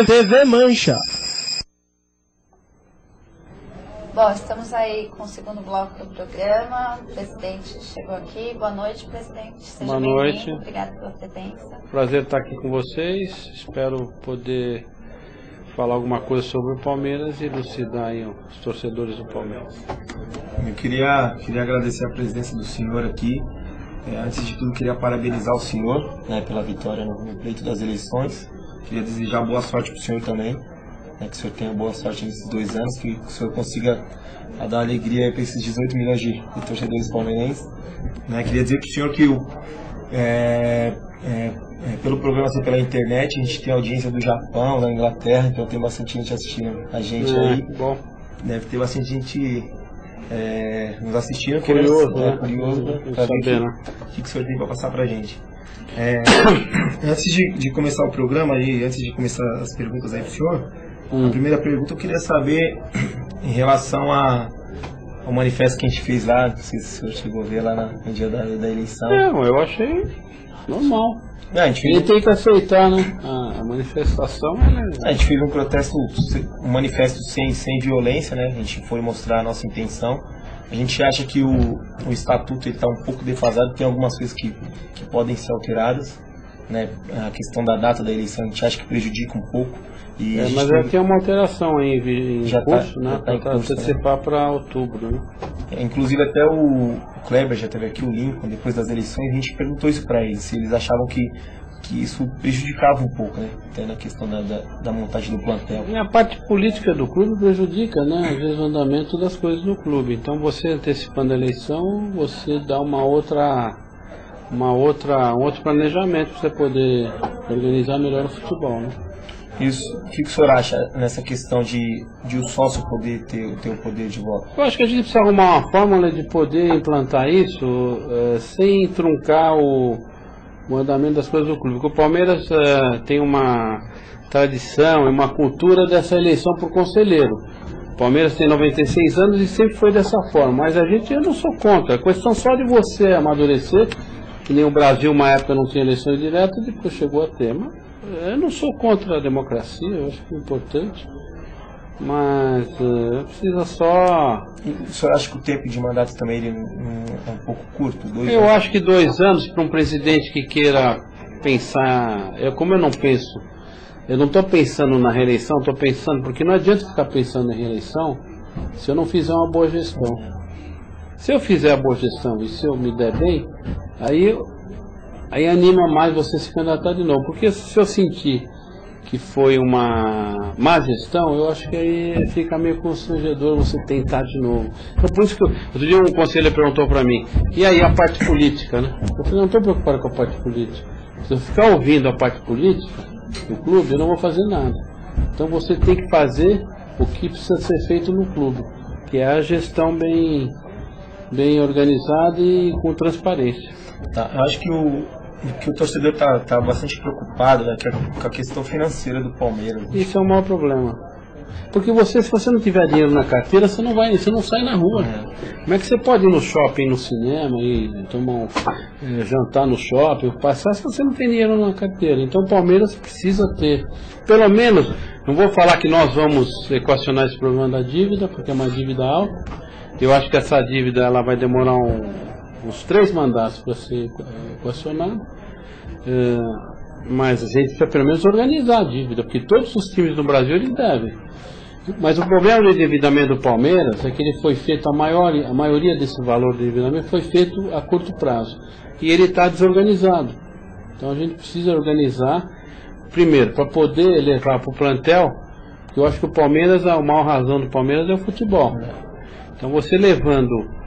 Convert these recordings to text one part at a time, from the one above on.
TV Mancha. Bom, estamos aí com o segundo bloco do programa. O presidente chegou aqui. Boa noite, presidente. Seja boa noite. Obrigado pela presença. Prazer estar aqui com vocês. Espero poder falar alguma coisa sobre o Palmeiras e elucidar aí os torcedores do Palmeiras. Eu queria agradecer a presença do senhor aqui. Antes de tudo, queria parabenizar o senhor, né, pela vitória no pleito das eleições. Queria desejar boa sorte para o senhor também, né, que o senhor tenha boa sorte nesses 2 anos, que o senhor consiga dar alegria para esses 18 milhões de torcedores palmeirenses. Né. Queria dizer para o senhor que pelo programa assim, pela internet, a gente tem audiência do Japão, da Inglaterra, então tem bastante gente assistindo a gente aí. Bom. Deve ter bastante gente nos assistindo, curioso para saber o que o senhor tem para passar para a gente. Antes de começar o programa e antes de começar as perguntas aí para o senhor, a primeira pergunta eu queria saber em relação ao manifesto que a gente fez lá, não sei se o senhor chegou a ver lá no dia da eleição. Não, eu achei normal. Ele tem que aceitar, né? A manifestação. A gente fez um manifesto sem violência, né? A gente foi mostrar a nossa intenção. A gente acha que o estatuto está um pouco defasado, tem algumas coisas que podem ser alteradas, né? A questão da data da eleição a gente acha que prejudica um pouco. Mas já tem uma alteração aí em curso, né? Para antecipar para outubro, né? Inclusive até o Kleber já teve aqui, o Lincoln, depois das eleições, a gente perguntou isso para eles, se eles achavam que isso prejudicava um pouco, né? Até na questão da montagem do plantel. E a parte política do clube prejudica, né? Às vezes o andamento das coisas no clube. Então você antecipando a eleição, você dá um outro planejamento para você poder organizar melhor o futebol, né? Isso. O que o senhor acha nessa questão de o sócio poder ter o poder de voto? Eu acho que a gente precisa arrumar uma fórmula de poder implantar isso sem truncar o andamento das coisas do clube. Porque o Palmeiras tem uma tradição e uma cultura dessa eleição por conselheiro. O Palmeiras tem 96 anos e sempre foi dessa forma. Mas eu não sou contra. A questão só de você amadurecer, que nem o Brasil, uma época não tinha eleições diretas, depois chegou a ter. Eu não sou contra a democracia, eu acho que é importante, mas precisa só... O senhor acha que o tempo de mandato também ele é um pouco curto? Eu acho que 2 anos para um presidente que queira pensar... Como eu não penso, eu não estou pensando na reeleição, estou pensando... Porque não adianta ficar pensando em reeleição se eu não fizer uma boa gestão. Se eu fizer a boa gestão e se eu me der bem, aí anima mais você se candidatar de novo, porque se eu sentir que foi uma má gestão, eu acho que aí fica meio constrangedor você tentar de novo. Então por isso que outro dia um conselheiro perguntou para mim, e aí a parte política, né? Eu falei, não estou preocupado com a parte política. Se eu ficar ouvindo a parte política do clube, eu não vou fazer nada. Então você tem que fazer o que precisa ser feito no clube, que é a gestão bem organizada e com transparência. Tá, eu acho que o torcedor está bastante preocupado, né, com a questão financeira do Palmeiras. Isso é o maior problema. Porque se você não tiver dinheiro na carteira, você não sai na rua. Como é que você pode ir no shopping, no cinema, e tomar jantar no shopping, passar, se você não tem dinheiro na carteira? Então o Palmeiras precisa ter, pelo menos, não vou falar que nós vamos equacionar esse problema da dívida, porque é uma dívida alta. Eu acho que essa dívida ela vai demorar uns 3 mandatos para ser equacionada, mas a gente precisa pelo menos organizar a dívida, porque todos os times no Brasil eles devem. Mas o problema do endividamento do Palmeiras é que ele foi feito, a maioria desse valor do endividamento foi feito a curto prazo, e ele está desorganizado. Então a gente precisa organizar, primeiro, para poder levar para o plantel, porque eu acho que o Palmeiras, a maior razão do Palmeiras é o futebol. Então você levando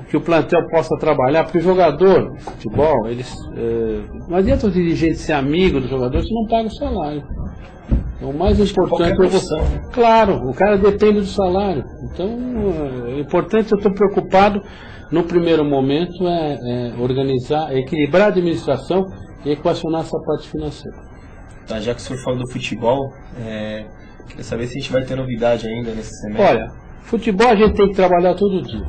que o plantel possa trabalhar, porque o jogador de futebol, não adianta o dirigente ser amigo do jogador se não paga o salário. Então, o mais importante é você. Claro, o cara depende do salário. Então, o importante, eu estou preocupado no primeiro momento organizar, equilibrar a administração e equacionar essa parte financeira. Tá, já que o senhor falou do futebol, queria saber se a gente vai ter novidade ainda nesse semestre. Olha, Futebol a gente tem que trabalhar todo dia.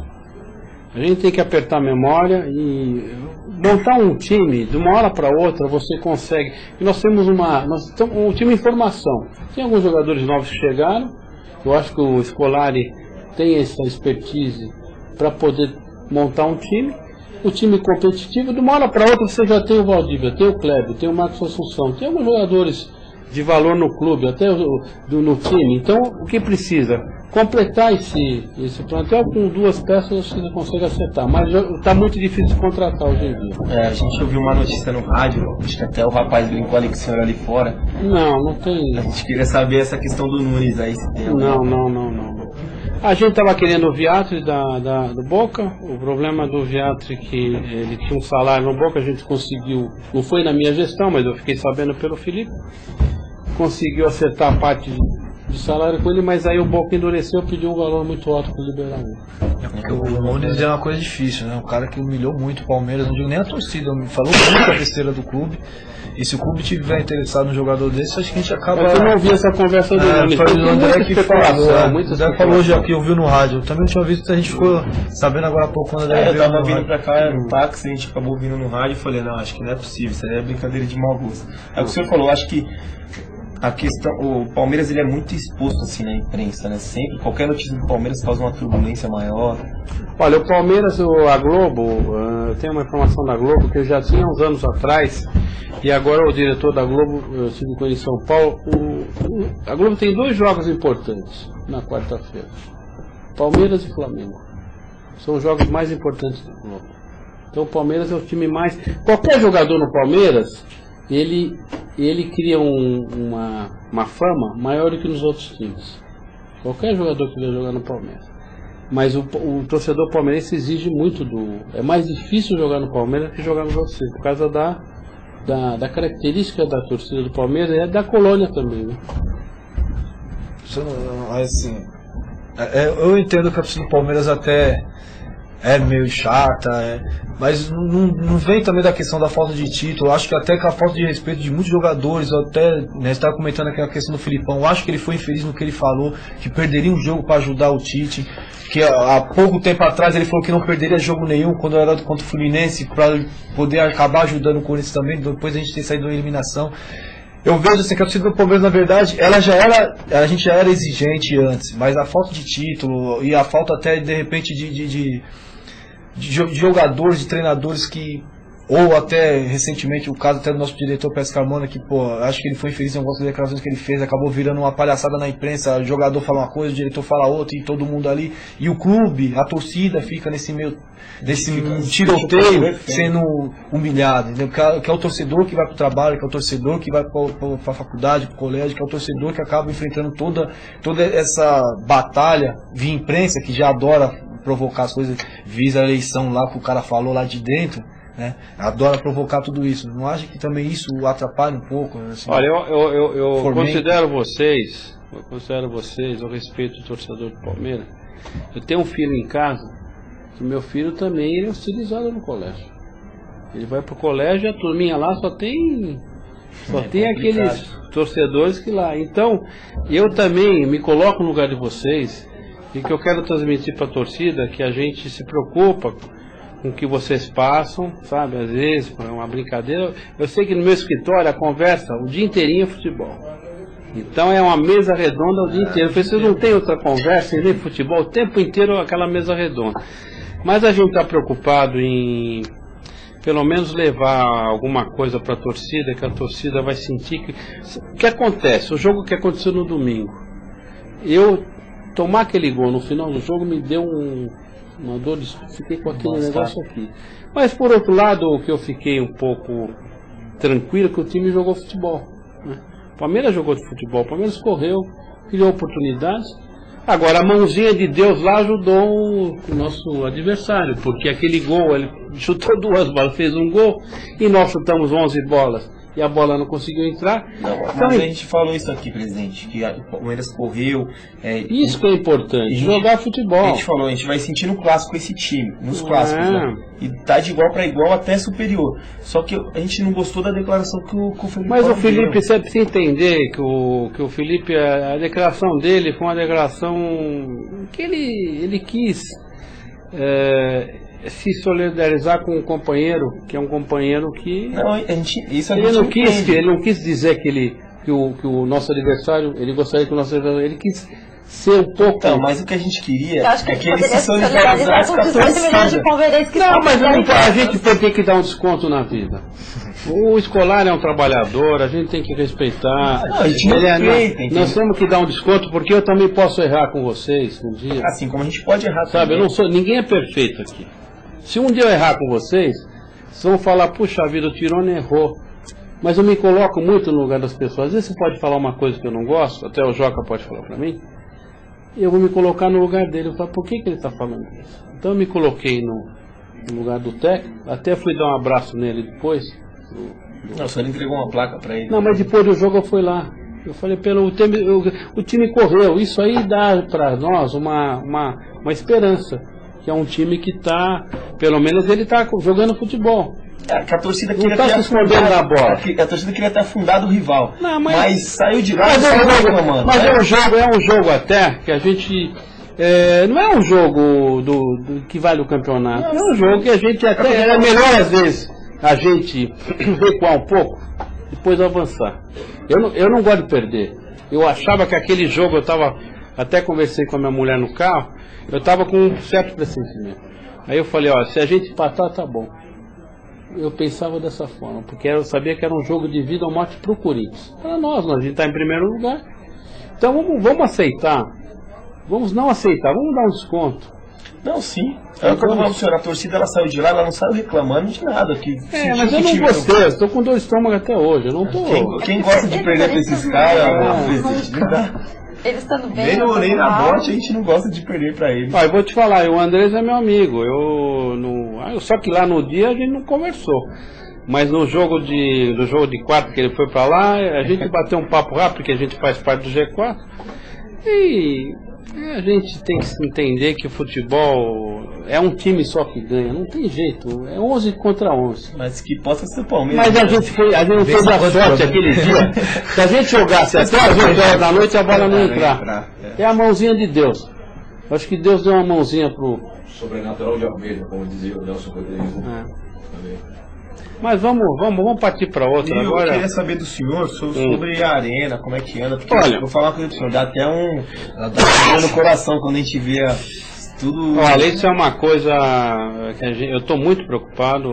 A gente tem que apertar a memória e montar um time, de uma hora para outra você consegue. E nós temos um time em formação. Tem alguns jogadores novos que chegaram. Eu acho que o Scolari tem essa expertise para poder montar um time. O time competitivo, de uma hora para outra você já tem o Valdívia, tem o Kleber, tem o Marcos Assunção, tem alguns jogadores de valor no clube, até no time. Então, o que precisa? Completar esse plantel com 2 peças você não consegue acertar, mas está muito difícil de contratar hoje em dia. A gente ouviu uma notícia no rádio, acho que até o rapaz brincou ali com o senhor ali fora. Não tem. A gente queria saber essa questão do Nunes aí. Se tem Não. A gente estava querendo o Viatri do Boca. O problema do Viatri é que ele tinha um salário no Boca, a gente conseguiu, não foi na minha gestão, mas eu fiquei sabendo pelo Felipe, conseguiu acertar a parte de salário com ele, mas aí o Boca endureceu, pediu um valor muito alto para liberar ele. O Nunes é uma coisa difícil, né? Um cara que humilhou muito o Palmeiras, não digo nem a torcida, falou muito a besteira do clube. E se o clube tiver interessado num jogador desse, acho que a gente acaba... Eu não ouvi essa conversa do Nunes. Foi o André que falou, o André falou já que ouviu no rádio. Eu também não tinha visto, a gente ficou sabendo agora há pouco quando o André veio. Eu tava vindo pra cá, era um táxi, a gente acabou vindo no rádio e falei, não, acho que não é possível, isso aí é brincadeira de mau gosto. Aí o que o senhor falou, acho que a questão, o Palmeiras ele é muito exposto assim na imprensa, né? Sempre, qualquer notícia do Palmeiras causa uma turbulência maior. Olha, o Palmeiras, a Globo, eu tenho uma informação da Globo que eu já tinha uns anos atrás, e agora o diretor da Globo, eu estive com ele em São Paulo, a Globo tem 2 jogos importantes na quarta-feira, Palmeiras e Flamengo. São os jogos mais importantes do Globo. Então o Palmeiras é o time mais... Qualquer jogador no Palmeiras, ele cria uma fama maior do que nos outros times. Qualquer jogador que vai jogar no Palmeiras. Mas o torcedor palmeirense exige muito é mais difícil jogar no Palmeiras que jogar nos outros times, por causa da característica da torcida do Palmeiras e da colônia também, né? Assim, eu entendo que a torcida do Palmeiras até é meio chata, mas não vem também da questão da falta de título. Eu acho que até com a falta de respeito de muitos jogadores, até, né, você estava comentando aqui a questão do Filipão, eu acho que ele foi infeliz no que ele falou, que perderia um jogo para ajudar o Tite, que há pouco tempo atrás ele falou que não perderia jogo nenhum quando era contra o Fluminense, para poder acabar ajudando o Corinthians também, depois a gente ter saído da eliminação. Eu vejo assim, que a torcida do Palmeiras, na verdade, a gente já era exigente antes, mas a falta de título e a falta até, de repente, de jogadores, de treinadores que, ou até recentemente o caso até do nosso diretor Pérez Carmona, que acho que ele foi infeliz em algumas declarações que ele fez, acabou virando uma palhaçada na imprensa, o jogador fala uma coisa, o diretor fala outra e todo mundo ali, e o clube, a torcida fica nesse tiroteio sendo humilhado, entendeu? Que é o torcedor que vai para o trabalho, que é o torcedor que vai para a faculdade, para o colégio, que é o torcedor que acaba enfrentando toda essa batalha via imprensa, que já adora provocar as coisas, visa a eleição lá que o cara falou lá de dentro, né? Adora provocar tudo isso. Não acha que também isso atrapalha um pouco? Assim, olha, eu considero vocês, eu respeito o torcedor do Palmeiras. Eu tenho um filho em casa, que meu filho também ele é hostilizado no colégio. Ele vai pro colégio e a turminha lá só tem aqueles torcedores que lá. Então, eu também me coloco no lugar de vocês. E que eu quero transmitir para a torcida que a gente se preocupa com o que vocês passam, sabe? Às vezes, é uma brincadeira. Eu sei que no meu escritório a conversa o dia inteirinho é futebol. Então é uma mesa redonda o dia inteiro. Vocês não tem outra conversa, nem futebol, o tempo inteiro aquela mesa redonda. Mas a gente está preocupado em, pelo menos, levar alguma coisa para a torcida, que a torcida vai sentir que... O que acontece? O jogo que aconteceu no domingo. Tomar aquele gol no final do jogo me deu uma dor, fiquei com aquele negócio aqui. Mas por outro lado, o que eu fiquei um pouco tranquilo, que o time jogou futebol, né? O Palmeiras jogou de futebol, o Palmeiras correu, criou oportunidades. Agora a mãozinha de Deus lá ajudou o nosso adversário, porque aquele gol, ele chutou 2 bolas, fez um gol, e nós chutamos 11 bolas. e a bola não conseguiu entrar. Não, então, mas a gente falou isso aqui, presidente, que o Palmeiras correu. Isso que é importante, jogar futebol. A gente falou, a gente vai sentir no clássico esse time, nos clássicos, né? E tá de igual para igual até superior. Só que a gente não gostou da declaração que o Felipe Mas Paulo o Felipe, deu. você precisa entender que o Felipe, a declaração dele foi uma declaração que ele quis se solidarizar com um companheiro, que é um companheiro que... Não, isso ele não quis dizer que o nosso adversário, ele gostaria que o nosso adversário, ele quis ser um pouco... Então, mas o que a gente queria é que ele se solidarizasse com a torcida. Não, mas a gente tem que dar um desconto na vida. O escolar é um trabalhador, a gente tem que respeitar. Não, a gente respeita, nós temos que dar um desconto, porque eu também posso errar com vocês um dia. Assim como a gente pode errar Sabe, também. Ninguém é perfeito aqui. Se um dia eu errar com vocês vão falar, puxa vida, o Tirone errou. Mas eu me coloco muito no lugar das pessoas. Às vezes você pode falar uma coisa que eu não gosto, até o Joca pode falar pra mim, e eu vou me colocar no lugar dele. Eu falo, por que ele está falando isso? Então eu me coloquei no lugar do técnico, até fui dar um abraço nele depois. Não, o senhor entregou uma placa para ele. Não, mas depois do jogo eu fui lá. Eu falei, o time correu. Isso aí dá para nós uma esperança. Que é um time que está, pelo menos ele está jogando futebol. Que a torcida não queria tá se escondendo da bola. A torcida queria ter afundado o rival. Não, mas saiu de lá e saiu reclamando. Mas é um jogo até que a gente... não é um jogo que vale o campeonato. É um jogo que a gente até... É melhor às vezes a gente recuar um pouco, depois avançar. Eu não gosto de perder. Eu achava que aquele jogo, até conversei com a minha mulher no carro, eu estava com um certo pressentimento. Aí eu falei, se a gente empatar, tá bom. Eu pensava dessa forma, porque eu sabia que era um jogo de vida ou morte para o Corinthians. Para nós, a gente está em primeiro lugar. Então vamos aceitar. Vamos não aceitar, vamos dar um desconto. Não, sim. É o que eu falo, senhor, a torcida ela saiu de lá, ela não saiu reclamando de nada. Mas eu não gostei, eu estou com dor de estômago até hoje. Eu não tô... Quem gosta de perder para esses caras, eles estando bem. Nem na morte a gente não gosta de perder para eles. Eu vou te falar, o Andrés é meu amigo. Só que lá no dia a gente não conversou. Mas no jogo de quarto que ele foi para lá, a gente bateu um papo rápido, porque a gente faz parte do G4. E a gente tem que entender que o futebol é um time só que ganha, não tem jeito, é 11 contra 11. Mas que possa ser Palmeiras. Mas a gente não teve a sorte aquele dia. Se a gente jogasse até as 8 horas da noite, a bola não ia entrar. É a mãozinha de Deus. Acho que Deus deu uma mãozinha pro... Sobrenatural de Almeida, como dizia o Nelson Rodrigues. Mas vamos partir para outra eu agora. Eu queria saber do senhor sobre a arena, como é que anda. Porque olha, vou falar uma coisa pro senhor, dá até no coração quando a gente vê tudo. Olha, isso é uma coisa que eu estou muito preocupado.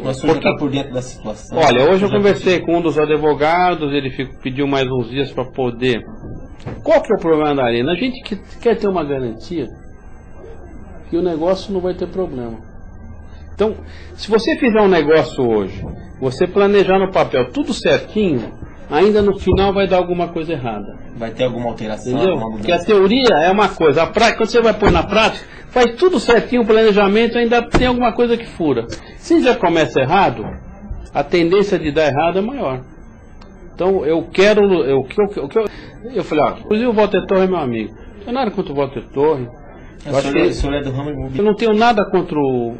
Mas o senhor está por dentro da situação. Olha, hoje eu conversei com um dos advogados, ele pediu mais uns dias para poder. Qual que é o problema da arena? A gente quer ter uma garantia que o negócio não vai ter problema. Então, se você fizer um negócio hoje, você planejar no papel tudo certinho, ainda no final vai dar alguma coisa errada. Vai ter alguma alteração, entendeu? Alguma Porque a teoria é uma coisa, a prática, quando você vai pôr na prática, faz tudo certinho, o planejamento ainda tem alguma coisa que fura. Se já começa errado, a tendência de dar errado é maior. Então, eu falei, inclusive o Walter Torre é meu amigo. Não tem nada contra o Walter Torre. O senhor é do ramo imobiliário. Eu não tenho nada contra o...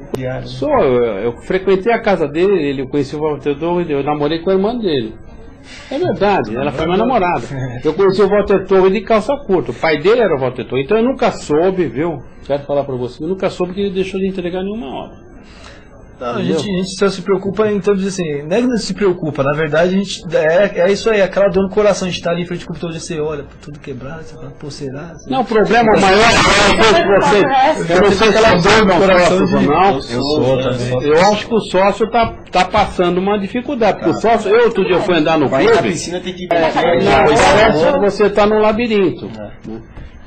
Eu frequentei a casa dele, eu conheci o Walter Torre, eu namorei com a irmã dele. É verdade, ela foi minha namorada. Eu conheci o Walter Torre de calça curta, o pai dele era o Walter Torre. Então eu nunca soube, viu? Quero falar pra você, eu nunca soube que ele deixou de entregar nenhuma obra. Não, a gente só se preocupa em termos de assim, não é que não se preocupa, na verdade a gente é isso aí, aquela dor no coração, a gente tá ali em frente ao computador e você olha, tudo quebrado, você fala, pô, será? Não, o problema maior eu não sei se ela dor no coração não. Eu acho que o sócio tá passando uma dificuldade, porque o sócio, outro dia eu fui andar no clube, na piscina tem que você tá no labirinto.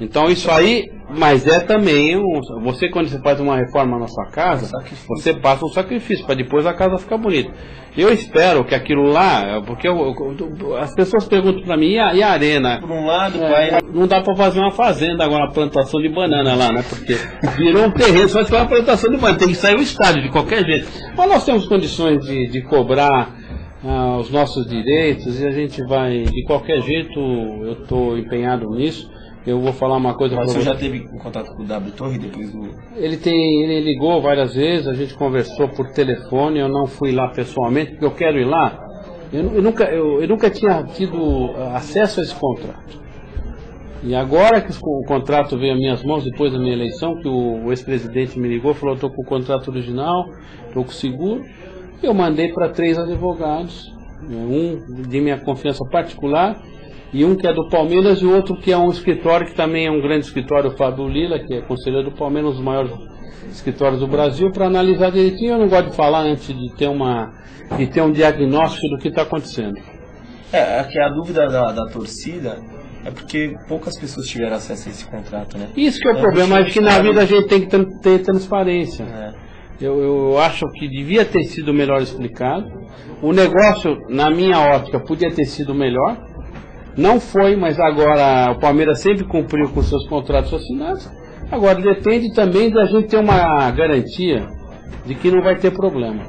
Então isso aí, mas é também, você quando você faz uma reforma na sua casa, você passa um sacrifício para depois a casa ficar bonita. Eu espero que aquilo lá, porque as pessoas perguntam para mim, e a arena? Por um lado, não dá para fazer uma fazenda agora, uma plantação de banana lá, né? Porque virou um terreno, só se for uma plantação de banana, tem que sair o estádio de qualquer jeito. Mas nós temos condições de cobrar os nossos direitos, e a gente vai, de qualquer jeito, eu estou empenhado nisso. Eu vou falar uma coisa para você. Mas você já teve contato com o W Torre depois do... Ele ligou várias vezes, a gente conversou por telefone, eu não fui lá pessoalmente, porque eu quero ir lá. Eu nunca tinha tido acesso a esse contrato. E agora que o contrato veio às minhas mãos, depois da minha eleição, que o ex-presidente me ligou, falou: estou com o contrato original, estou com o seguro. Eu mandei para 3 advogados, um de minha confiança particular, e um que é do Palmeiras, e o outro que é um escritório, que também é um grande escritório, o Fábio Lila, que é conselheiro do Palmeiras, um dos maiores escritórios do Brasil, para analisar direitinho. Eu não gosto de falar antes de ter um diagnóstico do que está acontecendo. É que a dúvida da torcida é porque poucas pessoas tiveram acesso a esse contrato, né? Isso que é o problema, acho que na vida a gente tem que ter transparência. Eu acho que devia ter sido melhor explicado. O negócio, na minha ótica, podia ter sido melhor. Não foi, mas agora o Palmeiras sempre cumpriu com seus contratos assinados. Agora depende também da gente ter uma garantia de que não vai ter problema.